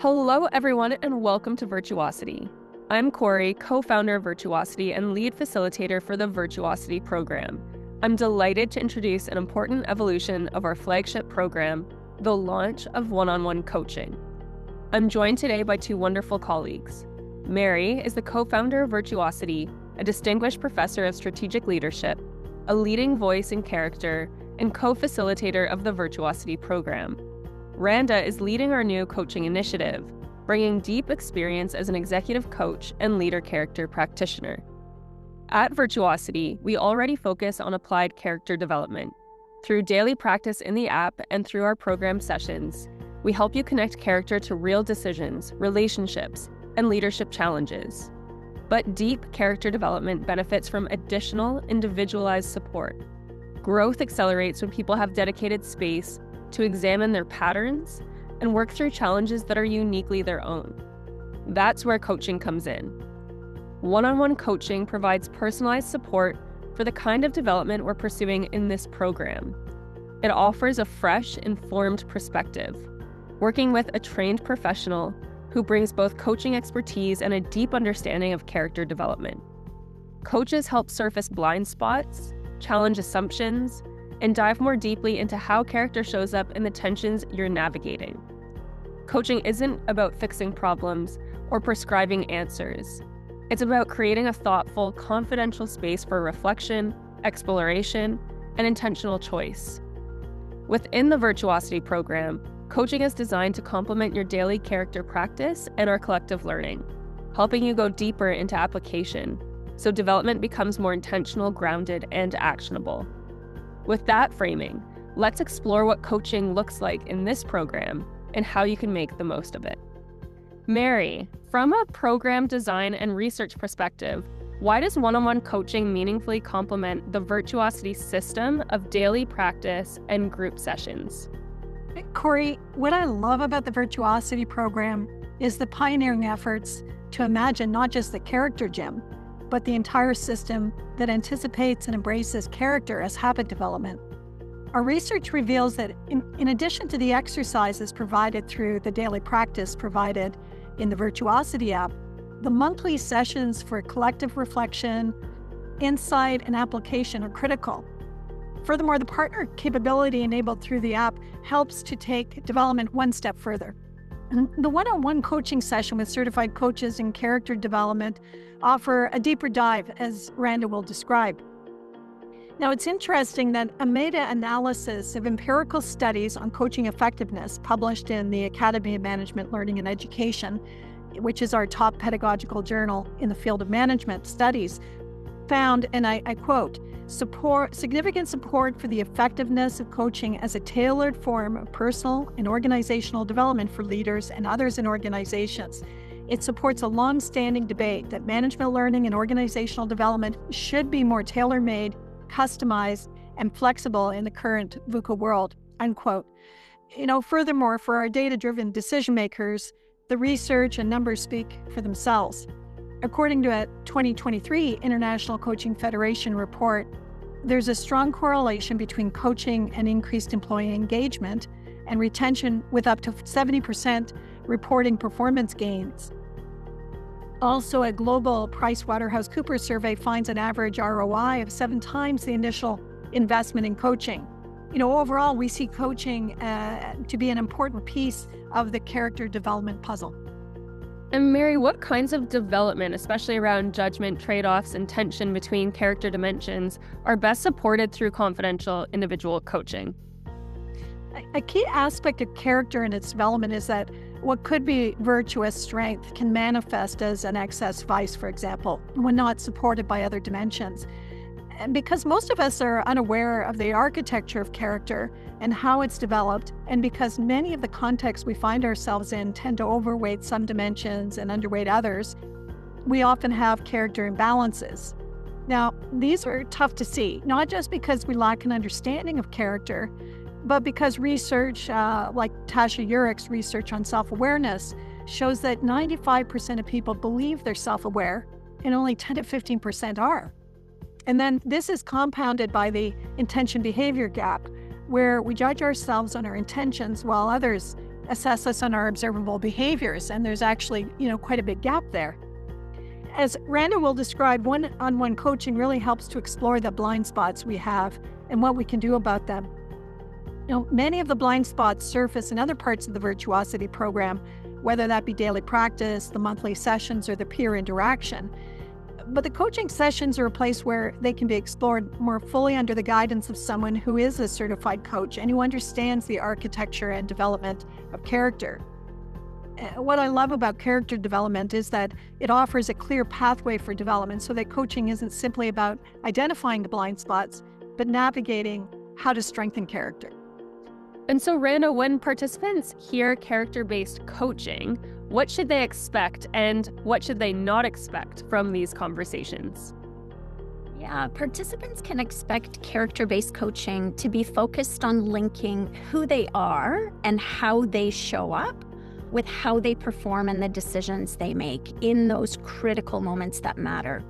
Hello, everyone, and welcome to Virtuosity. I'm Corey, co-founder of Virtuosity and lead facilitator for the Virtuosity Program. I'm delighted to introduce an important evolution of our flagship program, the launch of one-on-one coaching. I'm joined today by two wonderful colleagues. Mary is the co-founder of Virtuosity, a distinguished professor of strategic leadership, a leading voice in character, and co-facilitator of the Virtuosity Program. Randa is leading our new coaching initiative, bringing deep experience as an executive coach and leader character practitioner. At Virtuosity, we already focus on applied character development. Through daily practice in the app and through our program sessions, we help you connect character to real decisions, relationships, and leadership challenges. But deep character development benefits from additional individualized support. Growth accelerates when people have dedicated space to examine their patterns and work through challenges that are uniquely their own. That's where coaching comes in. One-on-one coaching provides personalized support for the kind of development we're pursuing in this program. It offers a fresh, informed perspective, working with a trained professional who brings both coaching expertise and a deep understanding of character development. Coaches help surface blind spots, challenge assumptions, and dive more deeply into how character shows up in the tensions you're navigating. Coaching isn't about fixing problems or prescribing answers. It's about creating a thoughtful, confidential space for reflection, exploration, and intentional choice. Within the Virtuosity Program, coaching is designed to complement your daily character practice and our collective learning, helping you go deeper into application so development becomes more intentional, grounded, and actionable. With that framing, let's explore what coaching looks like in this program and how you can make the most of it. Mary, from a program design and research perspective, why does one-on-one coaching meaningfully complement the Virtuosity system of daily practice and group sessions? Corey, what I love about the Virtuosity program is the pioneering efforts to imagine not just the character gym, but the entire system that anticipates and embraces character as habit development. Our research reveals that in addition to the exercises provided through the daily practice provided in the Virtuosity app, the monthly sessions for collective reflection, insight, and application are critical. Furthermore, the partner capability enabled through the app helps to take development one step further. The one-on-one coaching session with certified coaches in character development offer a deeper dive, as Randa will describe. Now, it's interesting that a meta-analysis of empirical studies on coaching effectiveness published in the Academy of Management Learning and Education, which is our top pedagogical journal in the field of management studies, found, and I quote, significant support for the effectiveness of coaching as a tailored form of personal and organizational development for leaders and others in organizations. It supports a long-standing debate that management learning and organizational development should be more tailor-made, customized, and flexible in the current VUCA world, unquote. Furthermore, for our data-driven decision makers, the research and numbers speak for themselves. According to a 2023 International Coaching Federation report, there's a strong correlation between coaching and increased employee engagement and retention, with up to 70% reporting performance gains. Also, a global PricewaterhouseCoopers survey finds an average ROI of 7 times the initial investment in coaching. Overall, we see coaching to be an important piece of the character development puzzle. And Mary, what kinds of development, especially around judgment, trade-offs, and tension between character dimensions, are best supported through confidential individual coaching? A key aspect of character and its development is that what could be virtuous strength can manifest as an excess vice, for example, when not supported by other dimensions. And because most of us are unaware of the architecture of character and how it's developed, and because many of the contexts we find ourselves in tend to overweight some dimensions and underweight others, we often have character imbalances. Now, these are tough to see, not just because we lack an understanding of character, but because research, like Tasha Urich's research on self-awareness, shows that 95% of people believe they're self-aware and only 10 to 15% are. And then this is compounded by the intention-behavior gap, where we judge ourselves on our intentions while others assess us on our observable behaviors, and there's actually, quite a big gap there. As Randa will describe, one-on-one coaching really helps to explore the blind spots we have and what we can do about them. Many of the blind spots surface in other parts of the Virtuosity program, whether that be daily practice, the monthly sessions, or the peer interaction. But the coaching sessions are a place where they can be explored more fully under the guidance of someone who is a certified coach and who understands the architecture and development of character. What I love about character development is that it offers a clear pathway for development, so that coaching isn't simply about identifying the blind spots, but navigating how to strengthen character. And so, Randa, when participants hear character-based coaching, what should they expect and what should they not expect from these conversations? Yeah, participants can expect character-based coaching to be focused on linking who they are and how they show up with how they perform and the decisions they make in those critical moments that matter.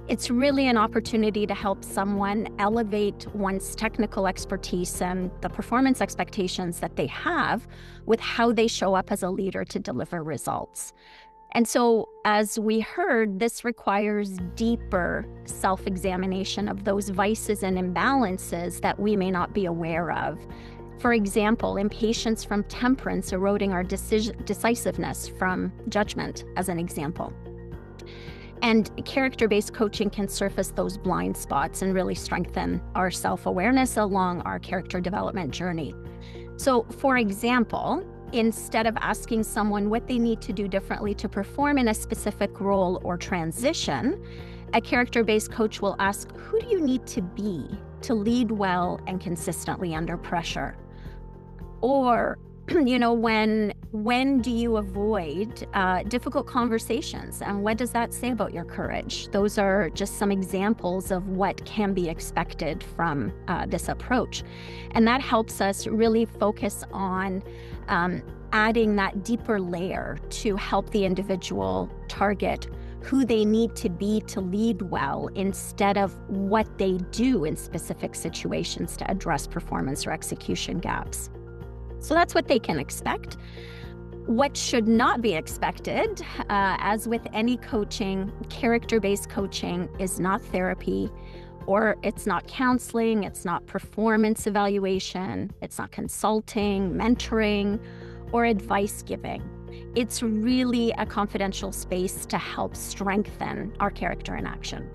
It's really an opportunity to help someone elevate one's technical expertise and the performance expectations that they have with how they show up as a leader to deliver results. And so, as we heard, this requires deeper self-examination of those vices and imbalances that we may not be aware of. For example, impatience from temperance eroding our decisiveness from judgment, as an example. And character-based coaching can surface those blind spots and really strengthen our self-awareness along our character development journey. So, for example, instead of asking someone what they need to do differently to perform in a specific role or transition, a character-based coach will ask, who do you need to be to lead well and consistently under pressure? Or, when do you avoid difficult conversations, and what does that say about your courage? Those are just some examples of what can be expected from this approach. And that helps us really focus on adding that deeper layer to help the individual target who they need to be to lead well, instead of what they do in specific situations to address performance or execution gaps. So that's what they can expect. What should not be expected, as with any coaching, character-based coaching is not therapy, or it's not counseling, it's not performance evaluation, it's not consulting, mentoring, or advice giving. It's really a confidential space to help strengthen our character in action.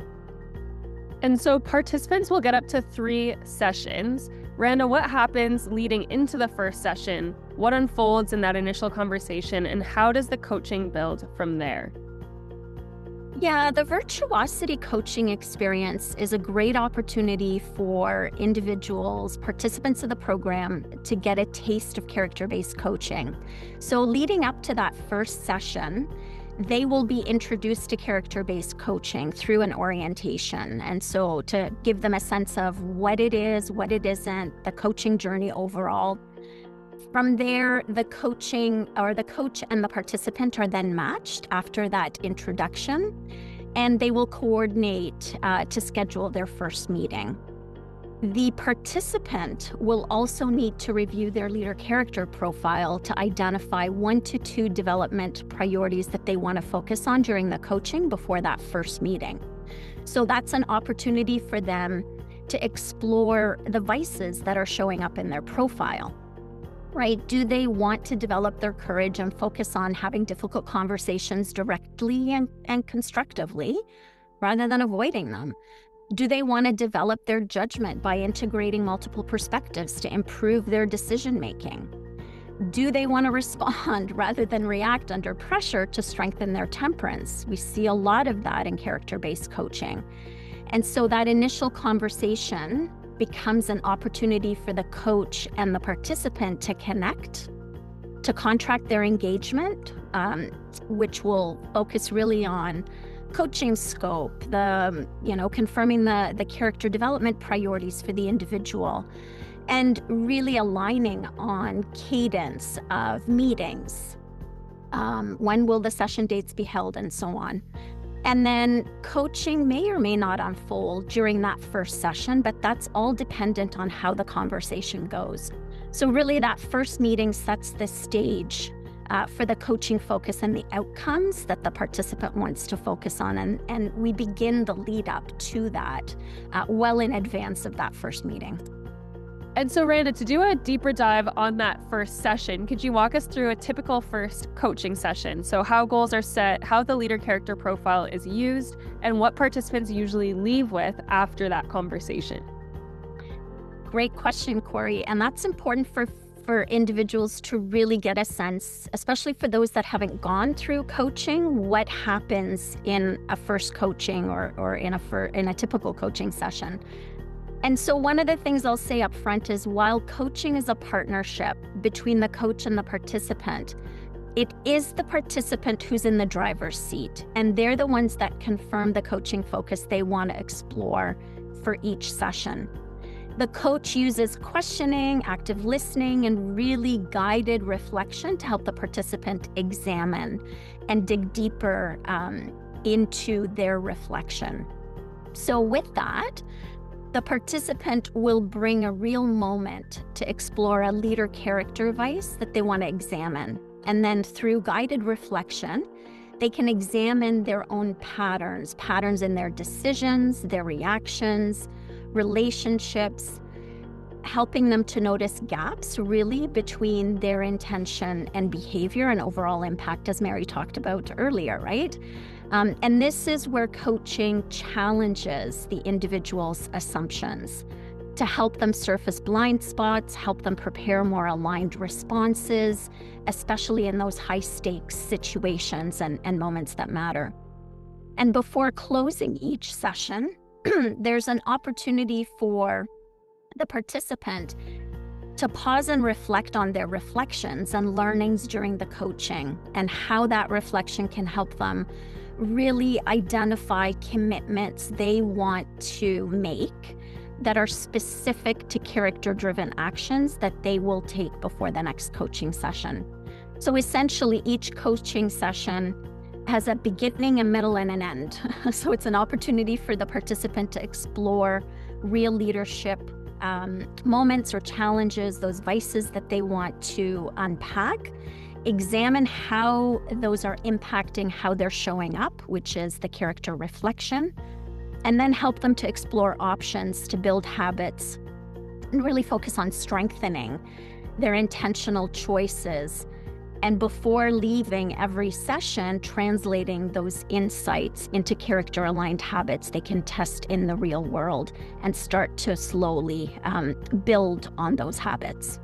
And so participants will get up to 3 sessions. Randa, what happens leading into the first session? What unfolds in that initial conversation, and how does the coaching build from there? Yeah, the Virtuosity coaching experience is a great opportunity for individuals, participants of the program, to get a taste of character-based coaching. So leading up to that first session, they will be introduced to character-based coaching through an orientation. And so to give them a sense of what it is, what it isn't, the coaching journey overall. From there, the coach and the participant are then matched after that introduction, and they will coordinate to schedule their first meeting. The participant will also need to review their leader character profile to identify 1 to 2 development priorities that they want to focus on during the coaching before that first meeting. So that's an opportunity for them to explore the vices that are showing up in their profile. Right? Do they want to develop their courage and focus on having difficult conversations directly and constructively rather than avoiding them? Do they want to develop their judgment by integrating multiple perspectives to improve their decision-making? Do they want to respond rather than react under pressure to strengthen their temperance? We see a lot of that in character-based coaching. And so that initial conversation becomes an opportunity for the coach and the participant to connect, to contract their engagement, which will focus really on coaching scope, confirming the character development priorities for the individual, and really aligning on cadence of meetings. When will the session dates be held, and so on. And then coaching may or may not unfold during that first session, but that's all dependent on how the conversation goes. So really that first meeting sets the stage for the coaching focus and the outcomes that the participant wants to focus on. And we begin the lead up to that well in advance of that first meeting. And so, Randa, to do a deeper dive on that first session, could you walk us through a typical first coaching session? So how goals are set, how the leader character profile is used, and what participants usually leave with after that conversation? Great question, Corey. And that's important for individuals to really get a sense, especially for those that haven't gone through coaching, what happens in a first coaching or in a typical coaching session. And so one of the things I'll say up front is while coaching is a partnership between the coach and the participant, it is the participant who's in the driver's seat, and they're the ones that confirm the coaching focus they want to explore for each session. The coach uses questioning, active listening, and really guided reflection to help the participant examine and dig deeper into their reflection. So with that, the participant will bring a real moment to explore a leader character vice that they want to examine. And then through guided reflection, they can examine their own patterns in their decisions, their reactions, relationships, helping them to notice gaps really between their intention and behavior and overall impact, as Mary talked about earlier, right? And this is where coaching challenges the individual's assumptions to help them surface blind spots, help them prepare more aligned responses, especially in those high-stakes situations and moments that matter. And before closing each session, there's an opportunity for the participant to pause and reflect on their reflections and learnings during the coaching and how that reflection can help them really identify commitments they want to make that are specific to character-driven actions that they will take before the next coaching session. So essentially, each coaching session has a beginning, a middle, and an end. So it's an opportunity for the participant to explore real leadership moments or challenges, those vices that they want to unpack, examine how those are impacting how they're showing up, which is the character reflection, and then help them to explore options to build habits and really focus on strengthening their intentional choices. And before leaving every session, translating those insights into character-aligned habits they can test in the real world and start to slowly build on those habits.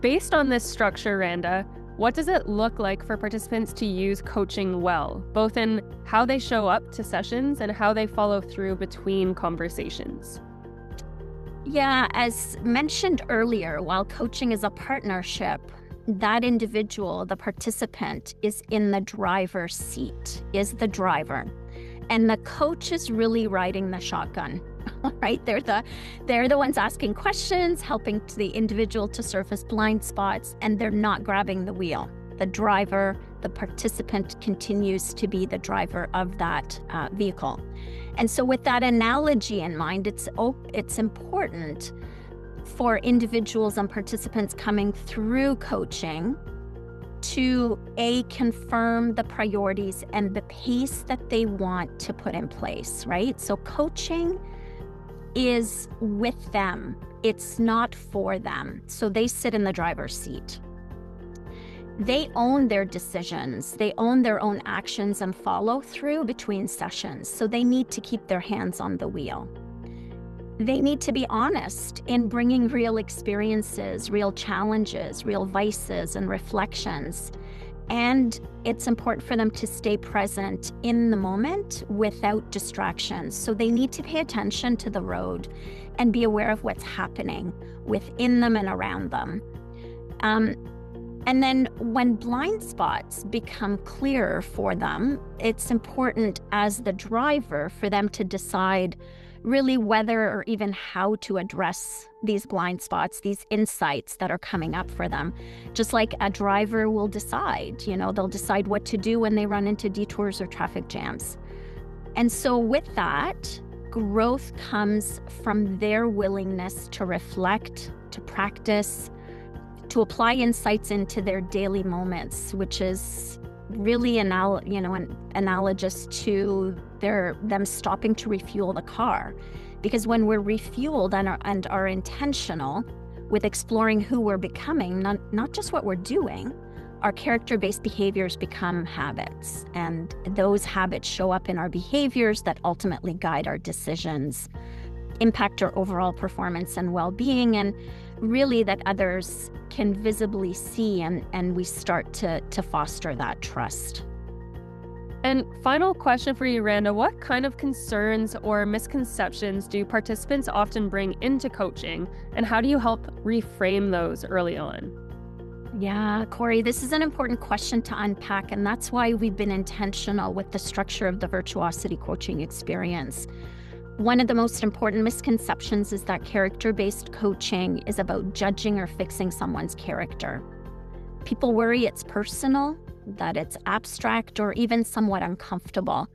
Based on this structure, Randa, what does it look like for participants to use coaching well, both in how they show up to sessions and how they follow through between conversations? Yeah, as mentioned earlier, while coaching is a partnership, that individual, the participant, is in the driver's seat, is the driver. And the coach is really riding the shotgun, right? They're the ones asking questions, helping the individual to surface blind spots, and they're not grabbing the wheel. The driver, the participant continues to be the driver of that vehicle. And so with that analogy in mind, it's important for individuals and participants coming through coaching to confirm the priorities and the pace that they want to put in place, right? So coaching is with them. It's not for them. So they sit in the driver's seat. They own their decisions. They own their own actions and follow through between sessions. So they need to keep their hands on the wheel. They need to be honest in bringing real experiences, real challenges, real vices and reflections. And it's important for them to stay present in the moment without distractions. So they need to pay attention to the road and be aware of what's happening within them and around them. And then when blind spots become clearer for them, it's important as the driver for them to decide really whether or even how to address these blind spots, these insights that are coming up for them. Just like a driver will decide, they'll decide what to do when they run into detours or traffic jams. And so with that, growth comes from their willingness to reflect to practice, to apply insights into their daily moments, which is really analogous to them stopping to refuel the car. Because when we're refueled and are intentional with exploring who we're becoming, not just what we're doing, our character-based behaviors become habits. And those habits show up in our behaviors that ultimately guide our decisions, impact our overall performance and well-being, and really that others can visibly see, and we start to foster that trust. And final question for you, Randa, what kind of concerns or misconceptions do participants often bring into coaching, and how do you help reframe those early on? Yeah, Corey, this is an important question to unpack, and that's why we've been intentional with the structure of the Virtuosity coaching experience. One of the most important misconceptions is that character-based coaching is about judging or fixing someone's character. People worry it's personal, that it's abstract, or even somewhat uncomfortable.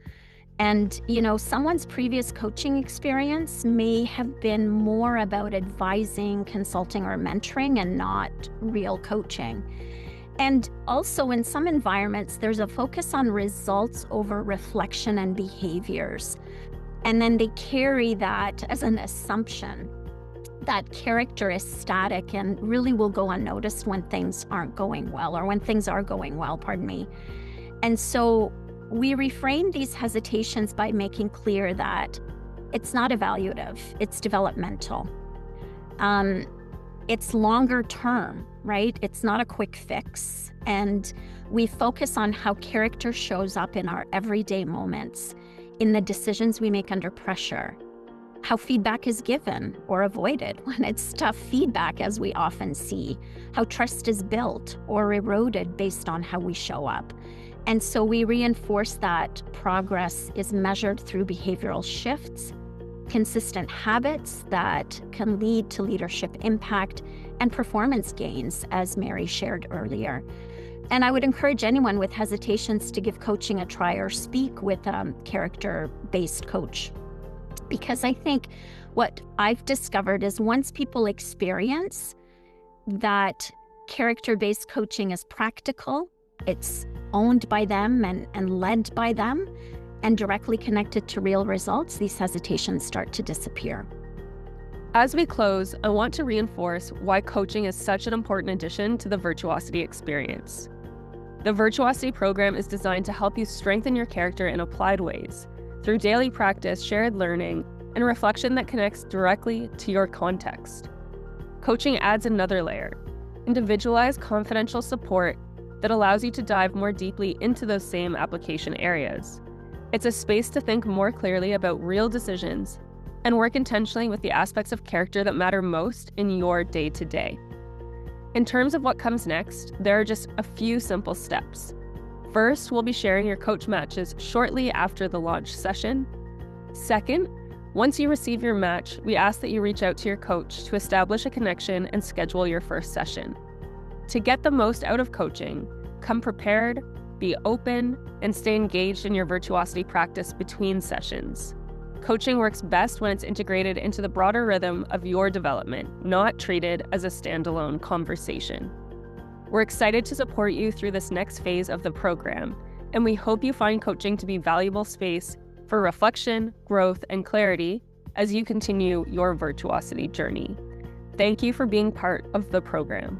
And, someone's previous coaching experience may have been more about advising, consulting, or mentoring and not real coaching. And also in some environments, there's a focus on results over reflection and behaviors. And then they carry that as an assumption that character is static and really will go unnoticed when things aren't going well, or when things are going well, pardon me. And so we reframe these hesitations by making clear that it's not evaluative, it's developmental. It's longer term, right? It's not a quick fix. And we focus on how character shows up in our everyday moments, in the decisions we make under pressure, how feedback is given or avoided when it's tough feedback, as we often see, how trust is built or eroded based on how we show up. And so we reinforce that progress is measured through behavioral shifts, consistent habits that can lead to leadership impact and performance gains, as Mary shared earlier. And I would encourage anyone with hesitations to give coaching a try or speak with a character-based coach. Because I think what I've discovered is once people experience that character-based coaching is practical, it's owned by them and led by them, and directly connected to real results, these hesitations start to disappear. As we close, I want to reinforce why coaching is such an important addition to the Virtuosity experience. The Virtuosity program is designed to help you strengthen your character in applied ways, through daily practice, shared learning, and reflection that connects directly to your context. Coaching adds another layer, individualized confidential support that allows you to dive more deeply into those same application areas. It's a space to think more clearly about real decisions and work intentionally with the aspects of character that matter most in your day-to-day. In terms of what comes next, there are just a few simple steps. First, we'll be sharing your coach matches shortly after the launch session. Second, once you receive your match, we ask that you reach out to your coach to establish a connection and schedule your first session. To get the most out of coaching, come prepared, be open, and stay engaged in your Virtuosity practice between sessions. Coaching works best when it's integrated into the broader rhythm of your development, not treated as a standalone conversation. We're excited to support you through this next phase of the program, and we hope you find coaching to be a valuable space for reflection, growth, and clarity as you continue your Virtuosity journey. Thank you for being part of the program.